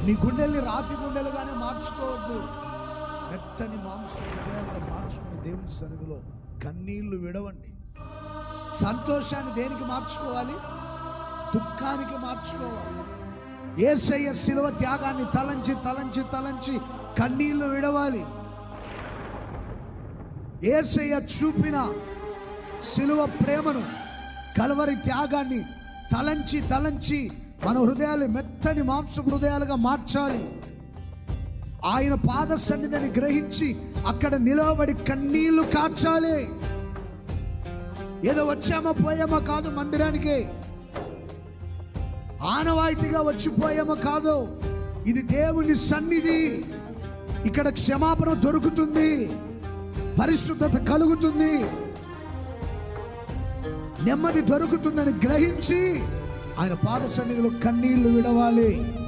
నీ గుండెల్ని రాతి గుండెలుగానే మార్చుకోవద్దు. మెత్తని మాంసం హృదయాలుగా మార్చుకుని దేవుని సన్నిధిలో కన్నీళ్లు విడవండి. సంతోషాన్ని దేనికి మార్చుకోవాలి? దుఃఖానికి మార్చుకోవాలి. యేసయ్య శిలువ త్యాగాన్ని తలంచి తలంచి తలంచి కన్నీళ్లు విడవాలి. యేసయ్య చూపిన శిలువ ప్రేమను, కల్వరి త్యాగాన్ని తలంచి తలంచి మన హృదయాలు మెత్తని మాంసం హృదయాలుగా మార్చాలి. ఆయన పాద సన్నిధిని గ్రహించి అక్కడ నిలవబడి కన్నీళ్లు కార్చాలి. ఏదో వచ్చామా పోయామా కాదు, మందిరానికి ఆనవాయితీగా వచ్చిపోయామా కాదు. ఇది దేవుని సన్నిధి. ఇక్కడ క్షమాపణ దొరుకుతుంది, పరిశుద్ధత కలుగుతుంది, నెమ్మది దొరుకుతుందని గ్రహించి ఆయన పాద సన్నిధిలో కన్నీళ్లు విడవాలి.